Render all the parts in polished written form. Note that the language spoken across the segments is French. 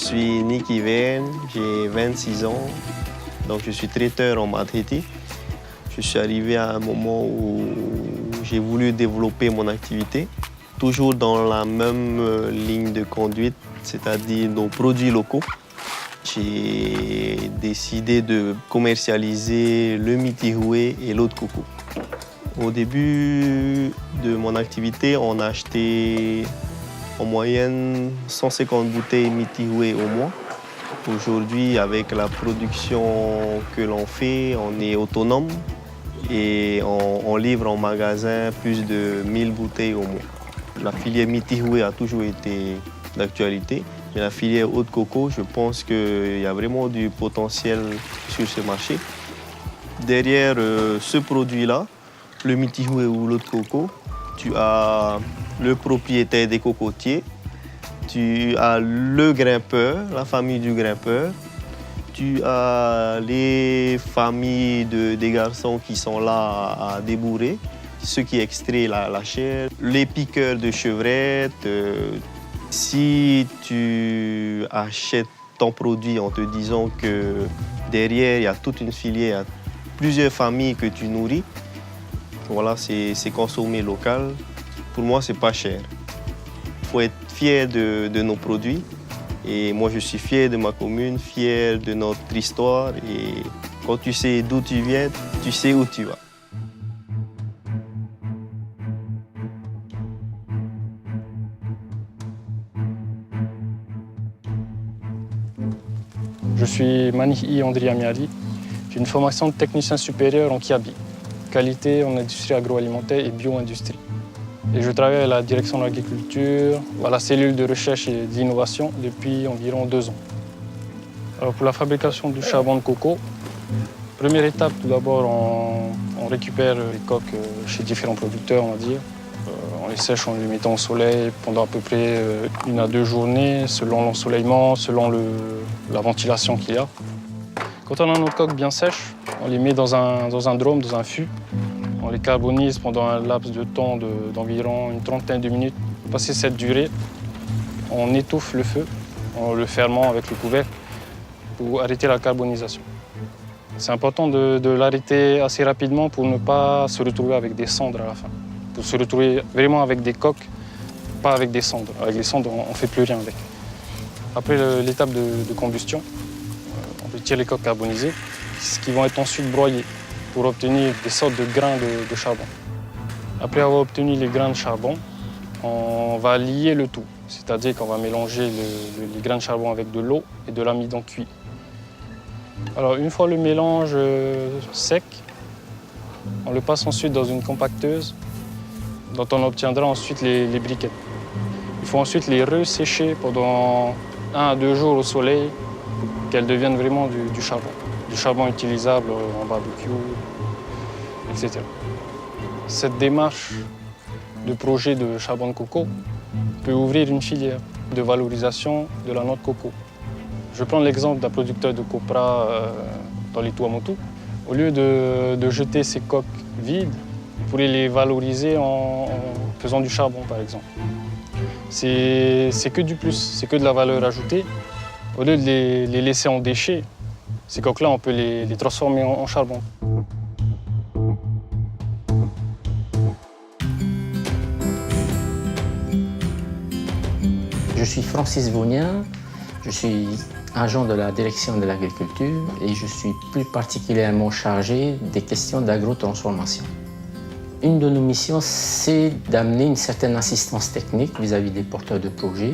suis Niki Verne, j'ai 26 ans, donc je suis traiteur en Madheti. Je suis arrivé à un moment où j'ai voulu développer mon activité, toujours dans la même ligne de conduite, c'est-à-dire nos produits locaux. J'ai décidé de commercialiser le mitihoué et l'eau de coco. Au début de mon activité, on achetait en moyenne 150 bouteilles mitihoué au mois. Aujourd'hui, avec la production que l'on fait, on est autonome et on livre en magasin plus de 1000 bouteilles au mois. La filière mitihoué a toujours été d'actualité. Mais la filière eau de coco, je pense qu'il y a vraiment du potentiel sur ce marché. Derrière ce produit-là, le mitihoué ou l'eau de coco, tu as le propriétaire des cocotiers, tu as le grimpeur, la famille du grimpeur, tu as les familles des garçons qui sont là à débourrer, ceux qui extraient la chair, les piqueurs de chevrettes. Si tu achètes ton produit en te disant que derrière, il y a toute une filière, plusieurs familles que tu nourris, voilà, c'est consommé local. Pour moi, c'est pas cher. Il faut être fier de nos produits. Et moi, je suis fier de ma commune, fier de notre histoire. Et quand tu sais d'où tu viens, tu sais où tu vas. Je suis Manihi Andri Amiali. J'ai une formation de technicien supérieur en Kiabi, qualité en industrie agroalimentaire et bio-industrie. Et je travaille à la direction de l'agriculture, à la cellule de recherche et d'innovation depuis environ 2 ans. Alors pour la fabrication du charbon de coco, première étape, tout d'abord, on récupère les coques chez différents producteurs, on va dire. On les sèche en les mettant au soleil pendant à peu près 1 à 2 journées, selon l'ensoleillement, selon la ventilation qu'il y a. Quand on a nos coques bien sèches, on les met dans un drôme, dans un fût. On les carbonise pendant un laps de temps d'environ une trentaine de minutes. Passé cette durée, on étouffe le feu en le fermant avec le couvercle pour arrêter la carbonisation. C'est important de l'arrêter assez rapidement pour ne pas se retrouver avec des cendres à la fin. Pour se retrouver vraiment avec des coques, pas avec des cendres. Avec les cendres, on ne fait plus rien avec. Après l'étape de combustion, on retire les coques carbonisées, qui vont être ensuite broyées pour obtenir des sortes de grains de charbon. Après avoir obtenu les grains de charbon, on va lier le tout. C'est-à-dire qu'on va mélanger les grains de charbon avec de l'eau et de l'amidon cuit. Alors une fois le mélange sec, on le passe ensuite dans une compacteuse dont on obtiendra ensuite les briquettes. Il faut ensuite les ressécher pendant 1 à 2 jours au soleil pour qu'elles deviennent vraiment du charbon. Du charbon utilisable en barbecue, etc. Cette démarche de projet de charbon de coco peut ouvrir une filière de valorisation de la noix de coco. Je prends l'exemple d'un producteur de copra dans les Tuamotu. Au lieu de jeter ses coques vides, il pourrait les valoriser en faisant du charbon, par exemple. C'est que du plus, c'est que de la valeur ajoutée. Au lieu de les laisser en déchets, ces coques-là, on peut les transformer en charbon. Je suis Francis Vaugnin, je suis agent de la direction de l'agriculture et je suis plus particulièrement chargé des questions d'agrotransformation. Une de nos missions, c'est d'amener une certaine assistance technique vis-à-vis des porteurs de projets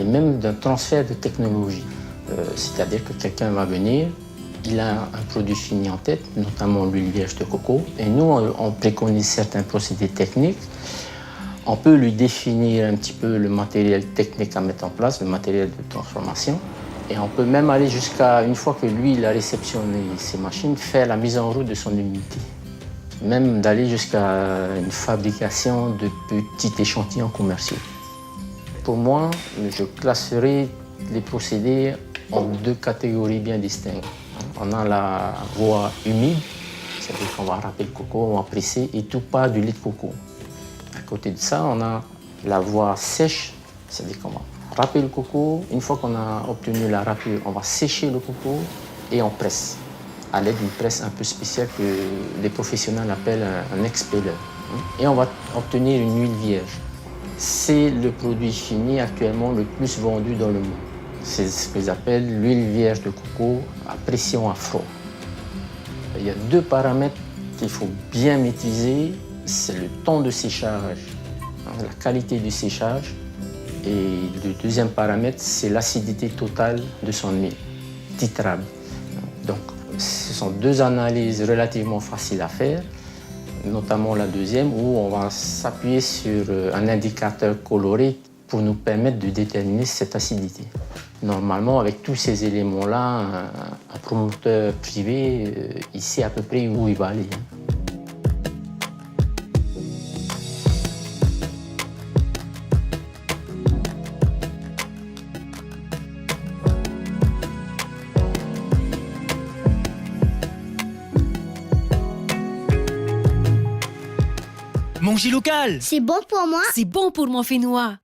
et même d'un transfert de technologie. C'est-à-dire que quelqu'un va venir, il a un produit fini en tête, notamment l'huile vierge de coco, et nous, on préconise certains procédés techniques. On peut lui définir un petit peu le matériel technique à mettre en place, le matériel de transformation. Et on peut même aller jusqu'à, une fois que lui, il a réceptionné ces machines, faire la mise en route de son unité. Même d'aller jusqu'à une fabrication de petits échantillons commerciaux. Pour moi, je classerai les procédés en 2 catégories bien distinctes. On a la voie humide, c'est-à-dire qu'on va râper le coco, on va presser et tout part du lait de coco. À côté de ça, on a la voie sèche, c'est-à-dire qu'on va râper le coco. Une fois qu'on a obtenu la râpure, on va sécher le coco et on presse à l'aide d'une presse un peu spéciale que les professionnels appellent un expeller. Et on va obtenir une huile vierge. C'est le produit fini actuellement le plus vendu dans le monde. C'est ce qu'ils appellent l'huile vierge de coco à pression à froid. Il y a deux paramètres qu'il faut bien maîtriser. C'est le temps de séchage, la qualité du séchage. Et le deuxième paramètre, c'est l'acidité totale de son huile, titrable. Donc, ce sont deux analyses relativement faciles à faire, notamment la deuxième où on va s'appuyer sur un indicateur coloré pour nous permettre de déterminer cette acidité. Normalement, avec tous ces éléments-là, un promoteur privé, il sait à peu près où il va aller. Manger local, C'est bon pour moi. C'est bon pour mon Fénois.